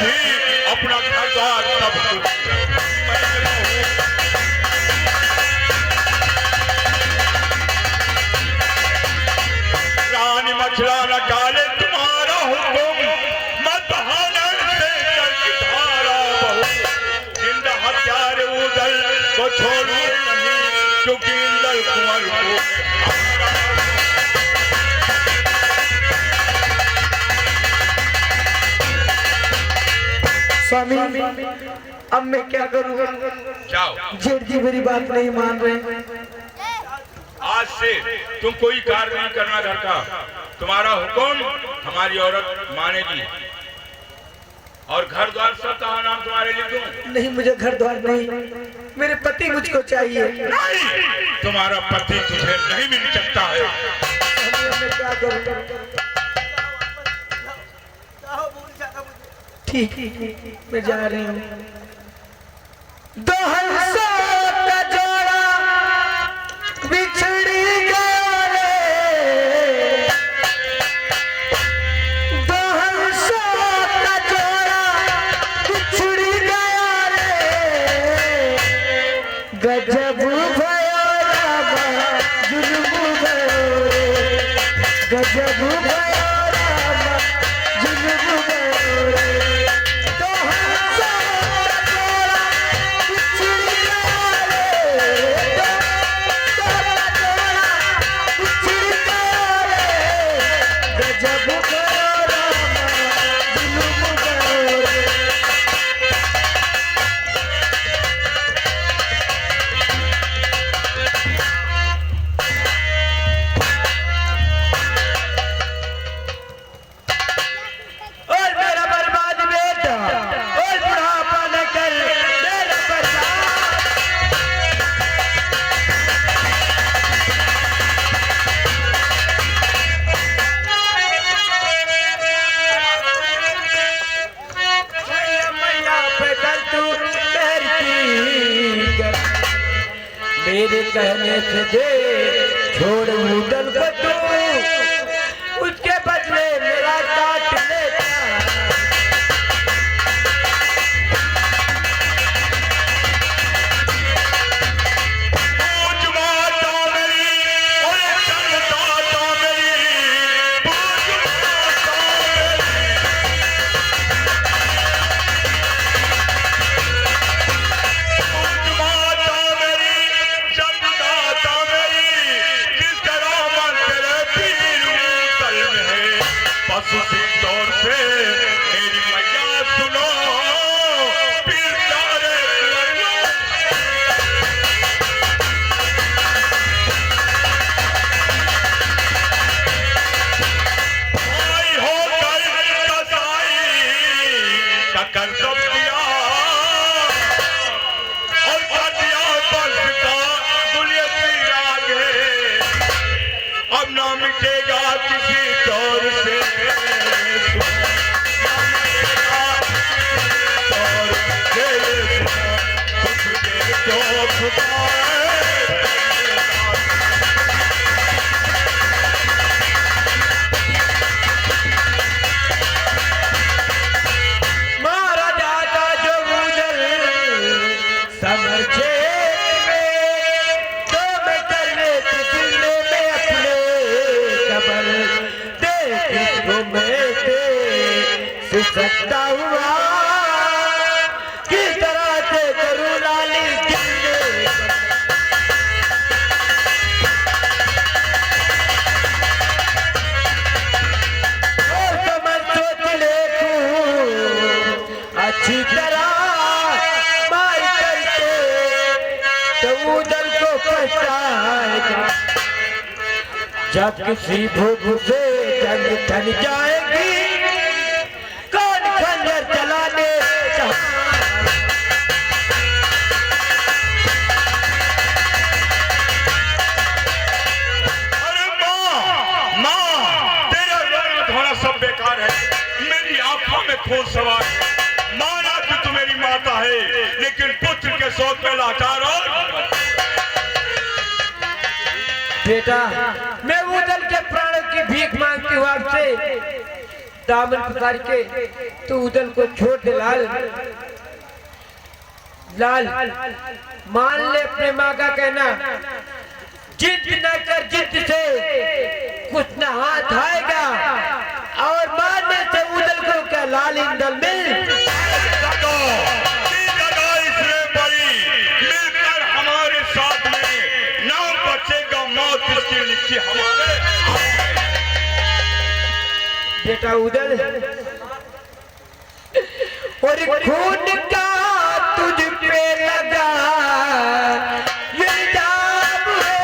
थी अपना घर द्वार सब कुछ रानी मछला न डाले तुम्हारा हुक्म मत हालन से जल की धारा बहू जिंदा हत्यारे उदल को छोड़ू नहीं क्योंकि इंदल कुंवर को स्वामी अब मैं क्या करूँगा? जाओ। जेठ जी मेरी बात नहीं मान रहे। आज से तुम कोई कार्य नहीं करना घर का, तुम्हारा हुक्म हमारी औरत मानेगी और घर द्वार सब का नाम तुम्हारे लिख दूं। नहीं मुझे घर द्वार नहीं, मेरे पति मुझको चाहिए। नहीं तुम्हारा पति तुझे नहीं मिल सकता है। मैं क्या करूँगा? ठीक मैं जा रही हूँ। दो हंसों का जोड़ा बिछड़ी गया रे, दो हंसों का जोड़ा बिछड़ी गया रे, गजब भयो रामा जुल्म भयो रे, गजब भयो रामा जुल्म भयो रे। मेरे कहने से दे छोड़ मुदल को तू, उसके बदले मेरा काट लेता। सकता हुआ किस तरह से करूं लाली समझ सोच देखूं अच्छी तरह मार करके तो उदल को पछताएगा जब किसी भूख से जंग थन जाएगी खून सवार माना कि तू मेरी माता है लेकिन पुत्र के शौक में लाचार और बेटा मैं उदल के प्राणों की भीख मांगती हूँ आपसे दामन पकड़ के तू उदल को छोड़ दे लाल। लाल मान ले अपने माँ का कहना, जिद न कर, जिद से कुछ न हाथ आएगा, और मारने से उदल को क्या लाल इंदल मिल मिलकर हमारे साथ में ना बचेगा, मौत इसकी लिखी हमारे। बेटा उदल और खून का तुझ पे लगा इल्जाम है,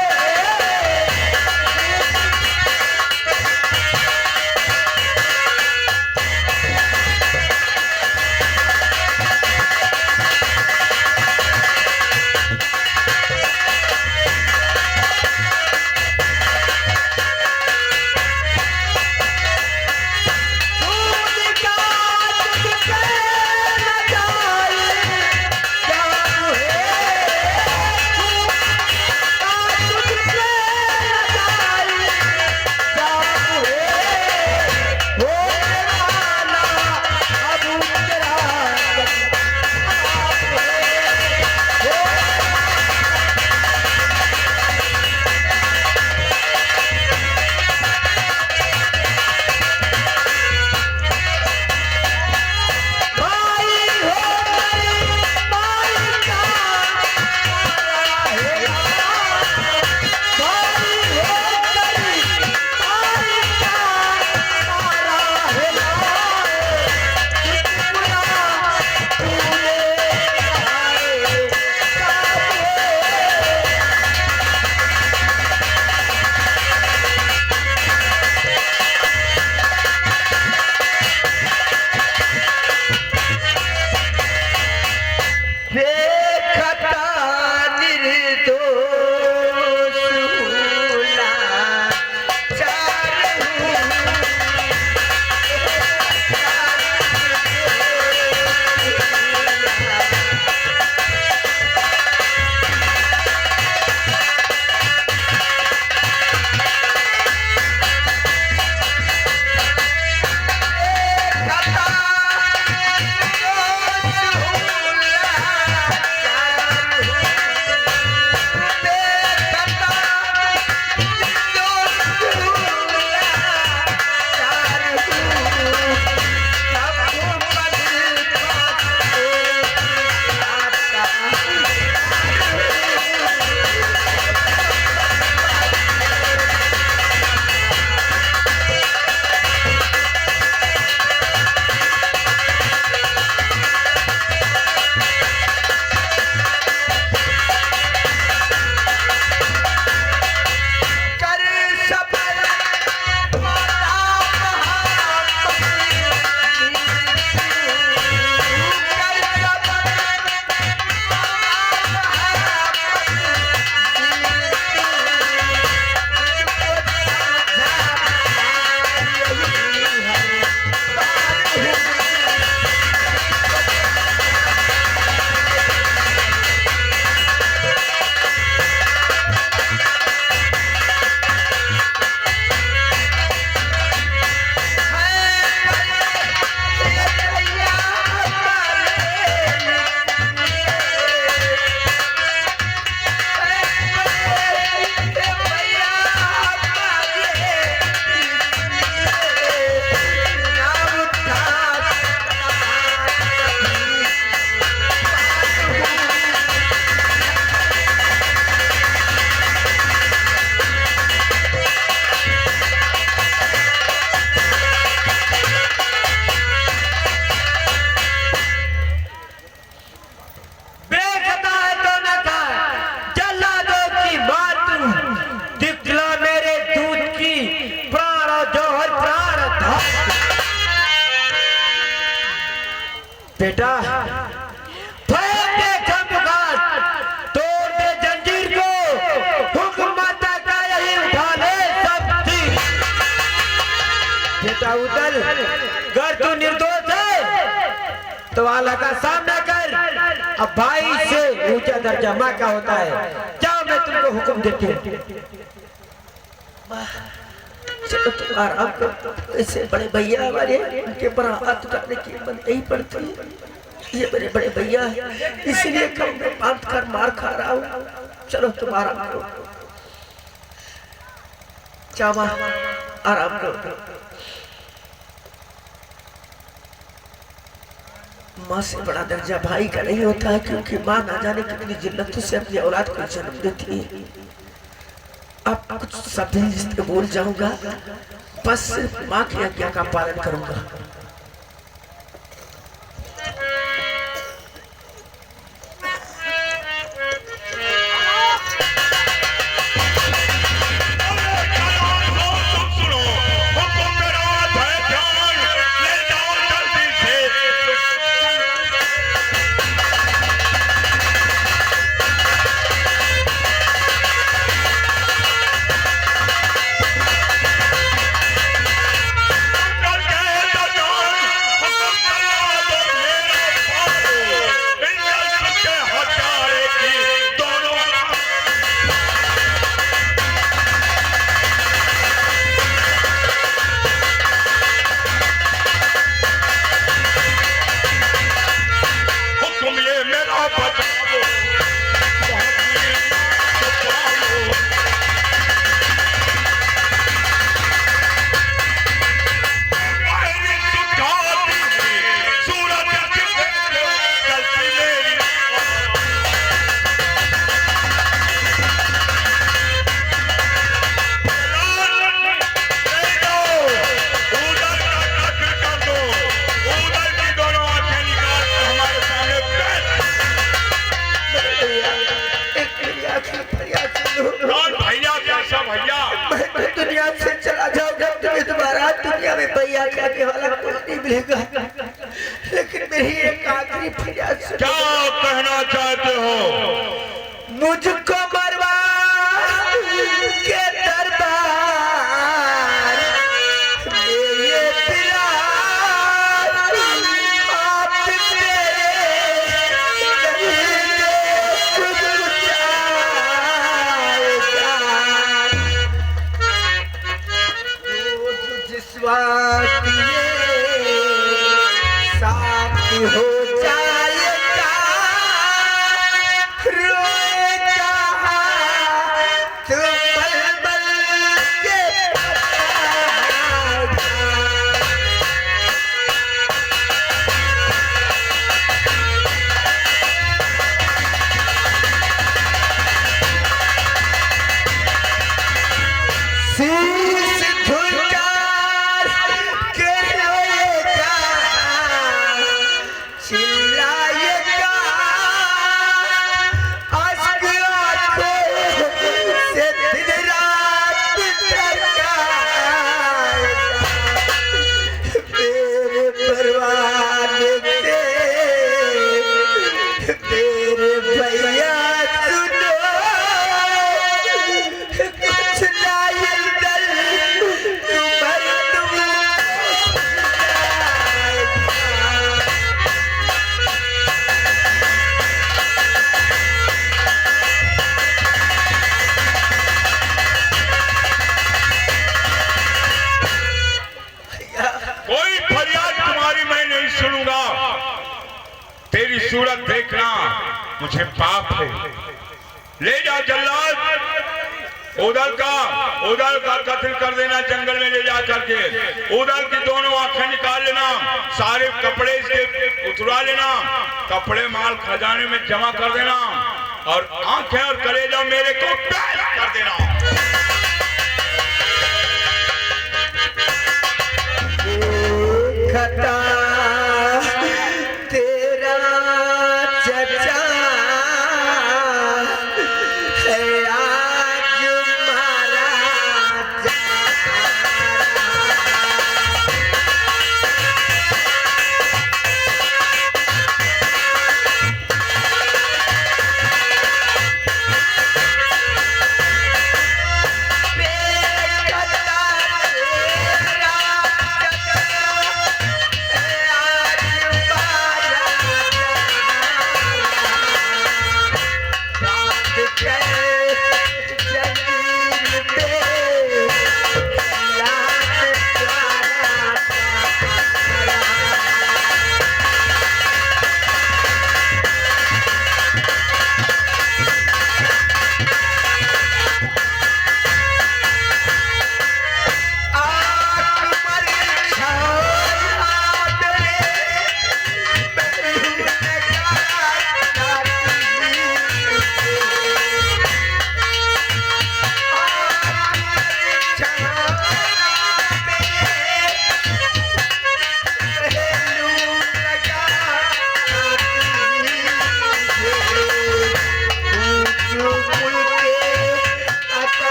बेटा फेंक दे खंजर, तोड़ दे जंजीर को, हुक्म माता का यही उठा ले सब चीज। बेटा उदल, अगर तू निर्दोष है तो अल्लाह का सामना कर। अब भाई से ऊंचा दर्जा माँ का होता है। जाओ मैं तुमको हुक्म देती हूँ। चलो तुम आराम करो। ऐसे बड़े भैया हमारे, उनके पर हाथ उठाने की हिम्मत नहीं पड़ती है। ये मेरे बड़े भैया है, इसलिए कम में बांध कर मार खा रहा हूँ। चलो तुम आराम करो, जावा आराम करो। माँ से बड़ा दर्जा भाई का नहीं होता है, क्योंकि माँ ना जाने कितनी जिल्लतों से अपनी औलाद को जन्म देती है। अब कुछ शब्द बोल जाऊंगा, बस माँ की आज्ञा का पालन करूंगा। दुनिया से चला जाऊंगा, तुम्हें दोबारा दुनिया में भैया कहने वाला कोई नहीं मिलेगा। लेकिन मेरी एक आखिरी फरियाद सुनो। क्या कहना चाहते हो? मुझको मरवा के दरबार मेरे पिलार, आप साथी हो जाएगा, रोएगा तू बलबल के शीश झुकार के रोएगा, चिल्लाएगा, अश्क आंखों से दिन रात तड़काएगा। मेरे परवाने से मेरे भैया सुनो, कुछ नहीं दल तुम्हारे तुम कोई फरियाद तुम्हारी मैं नहीं सुनूंगा। तेरी सूरत देखना मुझे पाप है। ले जा जल्लाद, उधर का कत्ल कर देना, जंगल में ले जा करके उधर की दोनों आंखें निकाल लेना, सारे कपड़े इसके उतरवा लेना, कपड़े माल खजाने में जमा कर देना और आंखें और कलेजा मेरे को पैक कर देना। खता तेरा चचा है आज मारा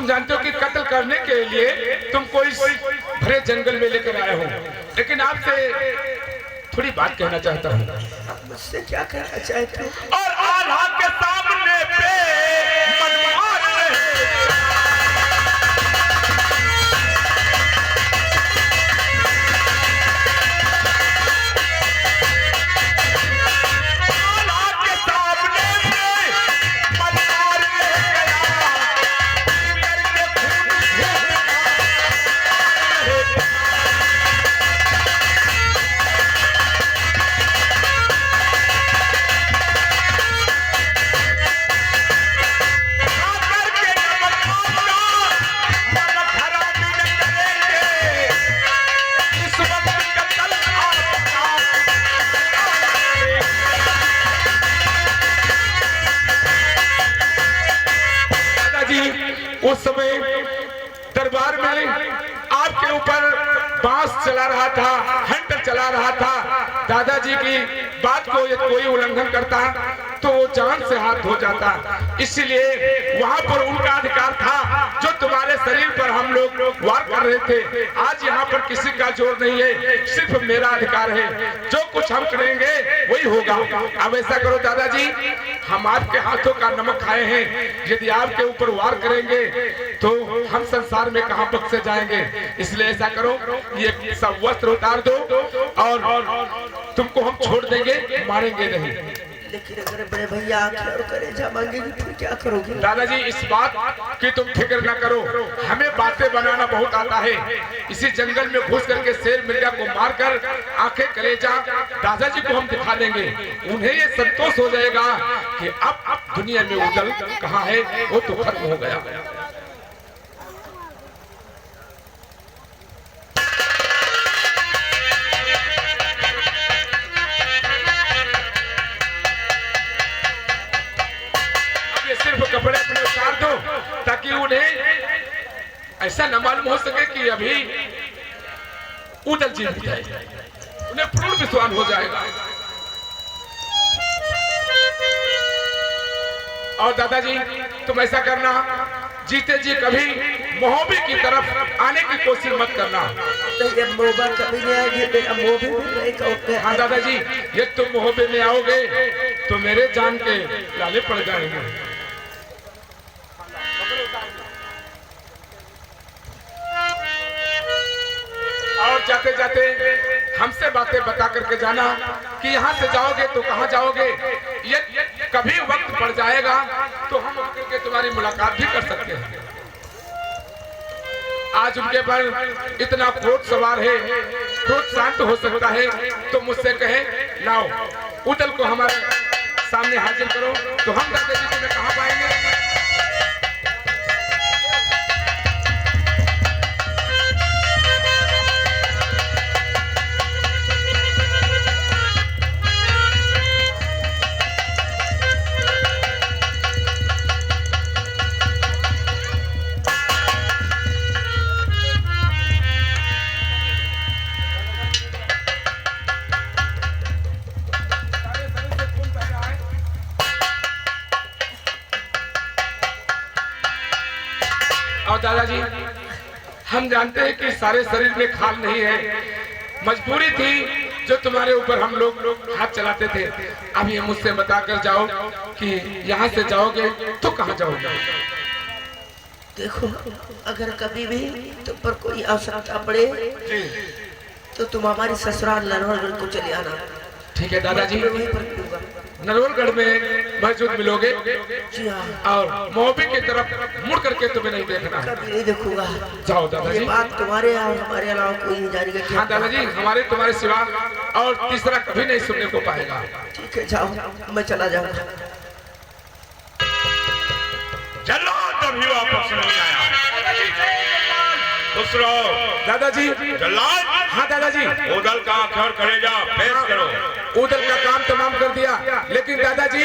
जानते हो कि कत्ल करने के लिए तुमको इस भरे जंगल में लेकर आए हो, लेकिन आपसे थोड़ी बात कहना चाहता हूँ। मुझसे क्या कहना चाहते हो? और आल्हा के सामने पे मनमार रहे। आल्हा के सामने पे मनमार रह गया, करके खून उस समय दरबार में आपके ऊपर बांस चला रहा था, हंटर चला रहा था। दादाजी की बात को यदि कोई उल्लंघन करता तो वो जान से हाथ धो जाता, इसलिए वहां पर उनका अधिकार था जो तुम्हारे शरीर पर हम लोग वार कर रहे थे। आज यहाँ पर किसी का जोर नहीं है, सिर्फ मेरा अधिकार है। जो कुछ हम करेंगे वही होगा। अब ऐसा करो दादाजी, हम आपके हाथों का नमक खाए हैं, यदि आपके ऊपर वार करेंगे तो हम संसार में कहां पक से जाएंगे। इसलिए ऐसा करो, ये सब वस्त्र उतार दो और तुमको हम छोड़ देंगे, मारेंगे नहीं। लेकिन अगर बड़े भैया आके और कलेजा मांगेगी फिर क्या करोगे? दादाजी इस बात की तुम फिक्र न करो, हमें बातें बनाना बहुत आता है। इसी जंगल में घुस करके शेर मिर्जा को मारकर आंखें कलेजा दादाजी को हम दिखा देंगे। उन्हें ये संतोष हो जाएगा कि अब दुनिया में उदल कहाँ है, वो तो खत्म हो गया। सिर्फ कपड़े अपने उतार दो ताकि उन्हें ऐसा न मालूम हो सके कि अभी उदल जीवित है, उन्हें पूर्ण विश्वास हो जाएगा। और दादाजी तुम ऐसा करना, जीते जी कभी मोहब्बी की तरफ आने की कोशिश मत करना। तो ये मोहब्बा कभी नहीं आएगी, मेरा मोहब्बी में रहेगा। हाँ दादाजी, ये तुम मोहब्बे में आओगे तो मेरे जान के लाले पड़ जाएंगे। और जाते जाते हमसे बातें बता करके जाना कि यहाँ से जाओगे तो कहाँ जाओगे। ये कभी वक्त पड़ जाएगा तो हम आकर के तुम्हारी मुलाकात भी कर सकते हैं। आज उनके पर इतना क्रोध सवार है, क्रोध शांत हो सकता है तो मुझसे कहे लाओ उदल को हमारे सामने हाजिर करो, तो हम दादाजी तुम्हें कहाँ पाएंगे। और दादाजी हम जानते हैं कि सारे शरीर में खाल नहीं है, मजबूरी थी जो तुम्हारे ऊपर हम लोग हाथ चलाते थे। अब ये मुझसे बता कर जाओ कि यहाँ से जाओगे तो कहाँ जाओगे। देखो अगर कभी भी तुम पर कोई आवश्यकता पड़े तो तुम हमारी ससुराल नरवलगढ़ को चले आना। ठीक है दादाजी, मैं वहीं पर मिलूंगा। नरवलगढ़ में मौजूद मिलोगे जी हाँ, और मोहब्बी की तरफ मुड़ करके तुम्हें नहीं देखना है। कभी नहीं देखूंगा। जाओ ये दादाजी। बात तुम्हारे और हमारे अलावा कोई नहीं जानेगा। हाँ दादाजी, हमारे तुम्हारे सिवा और तीसरा कभी नहीं सुनने को पाएगा। ठीक है जाओ, मैं चला जाऊंगा। चलो तभी वापस नहीं आया। खुश रहो दादाजी। जल्लाद। हाँ दादाजी, उदल का आखिर करेगा पेश करो। उदल का काम तमाम कर दिया, लेकिन दादाजी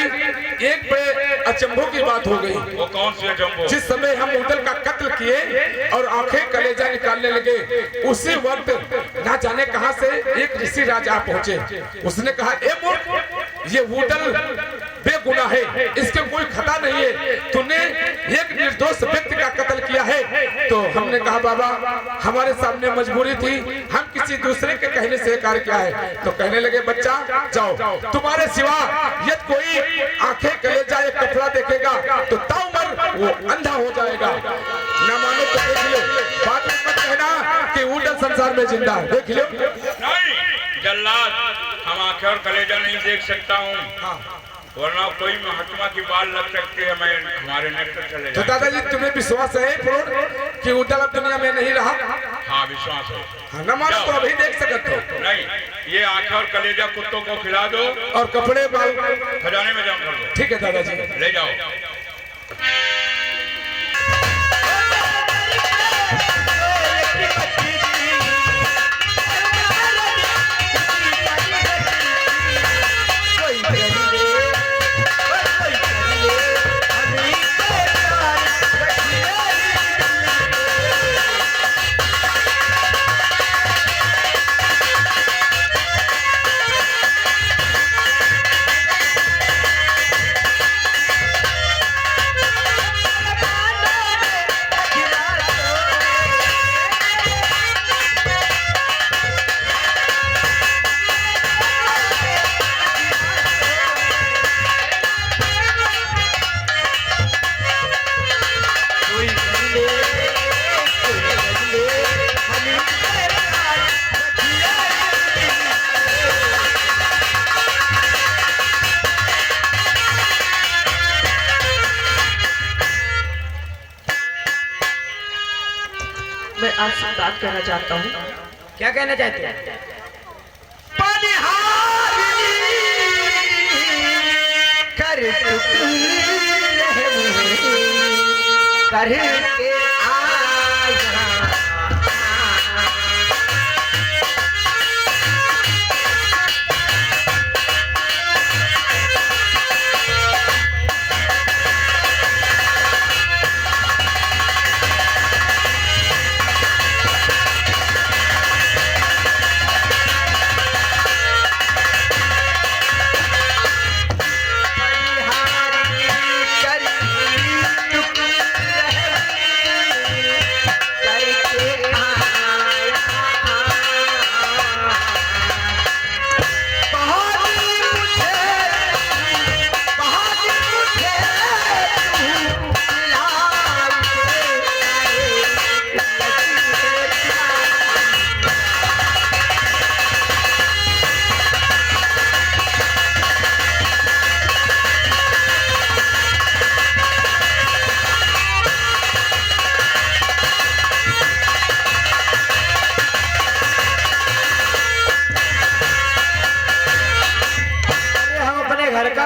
एक बड़े अचंभों की बात हो गई। वो कौन सी अचंभो? जिस समय हम उदल का कत्ल किए और आंखें कलेजा निकालने लगे, उसी वक्त ना जाने कहां से एक ऋषि राजा पहुंचे। उसने कहा ए मूर्ख, ये उदल बेगुनाह है, इसके कोई खता नहीं है, तूने एक निर्दोष व्यक्ति का कत्ल किया है। तो हमने कहा बाबा हमारे सामने मजबूरी थी, हम किसी दूसरे के कहने से कार्य किया है। तो कहने लगे बच्चा जाओ, तुम्हारे सिवा यदि कोई आंखें कलेजा एक कपड़ा देखेगा तो ताउमर वो अंधा हो जाएगा। न मानो तो देख लो, बात मत कहना कि उल्टा संसार में जिंदा है, देख लो। नहीं जल्लाद, हम आंखें और कलेजा नहीं देख सकता हूँ, वरना कोई महात्मा की बाल लग सकती है, मैं हमारे नेत्र चले तो दादाजी तुम्हें विश्वास है पूर्ण कि उद्दल अब दुनिया में नहीं रहा? हाँ विश्वास है। हाँ, न मानो तो अभी देख सकते हो। नहीं, ये आंखें और कलेजा कुत्तों को खिला दो और कपड़े बाल खजाने में जमा कर दो। ठीक है दादाजी, ले जाओ। मैं आपसे बात करना चाहता हूँ। क्या कहना चाहते हैं? कर के आया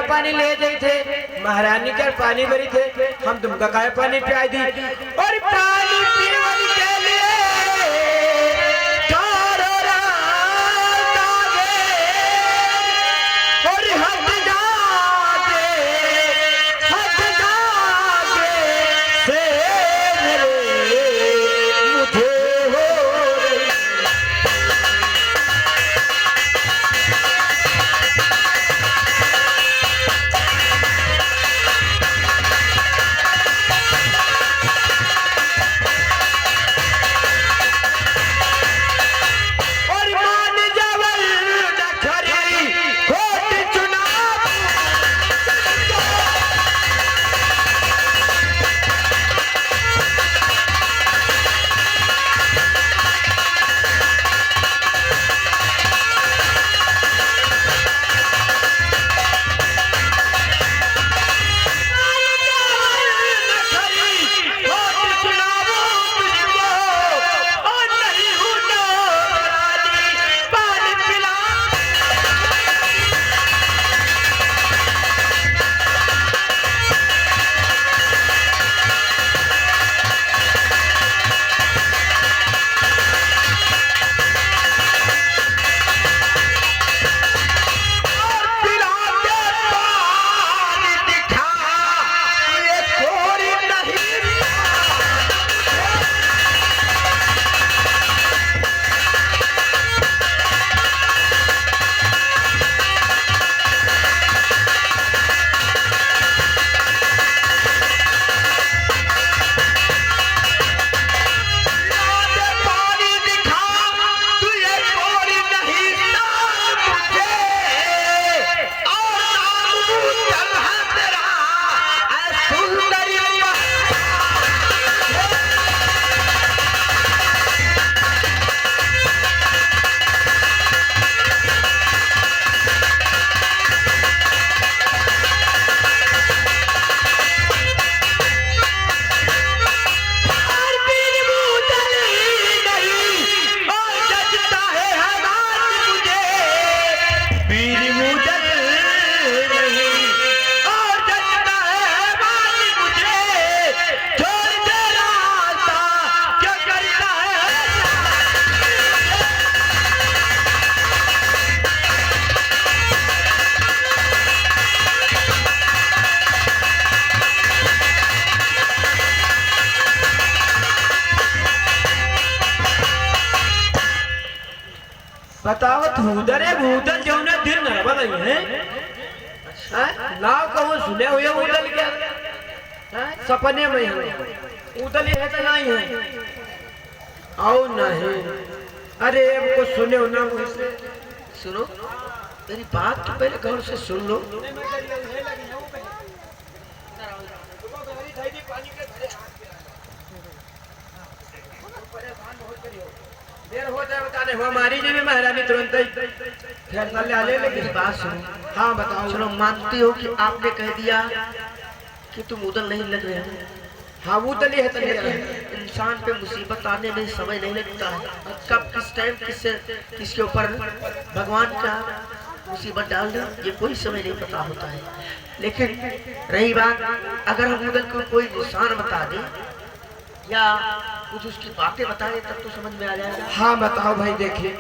पानी ले जाए थे, महारानी के पानी भरी थे, हम तुमका काय पानी पियाई दी और पानी पीवन के लिए चारों रात आगे और हट जागे से मुझे हो रही। बताओ उधर है उधर जो ने दिन नरवा नहीं है नाव कहो सुने हुए उदल क्या सपने में है उदल है तो नहीं है आओ नहीं अरे अब को सुने हो ना मुझसे सुनो मेरी बात तो पहले गौर से सुन लो। देर हो जाए बताने हमारी जी भी महारानी तुरंत ही फैसला ले आले लेकिन बात सुनो। हाँ बताओ। चलो मानती हो कि आपने कह दिया कि तुम उधर नहीं लग रहे हो। हाँ वो तो नहीं है तो लेकिन इंसान पे मुसीबत आने में समय नहीं लगता है। कब किस टाइम किसके ऊपर भगवान का मुसीबत डाल दे ये कोई समय नहीं पता होता है। लेकिन रही बात अगर हम उधर को कोई निशान बता दें या कुछ उसकी बातें बता दें तब तो समझ में आ जाएगा। हाँ बताओ भाई देखिए।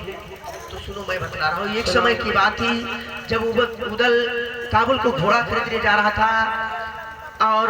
तो सुनो मैं बता रहा हूँ। एक समय की बात थी जब उदल काबुल को घोड़ा खरीदने जा रहा था और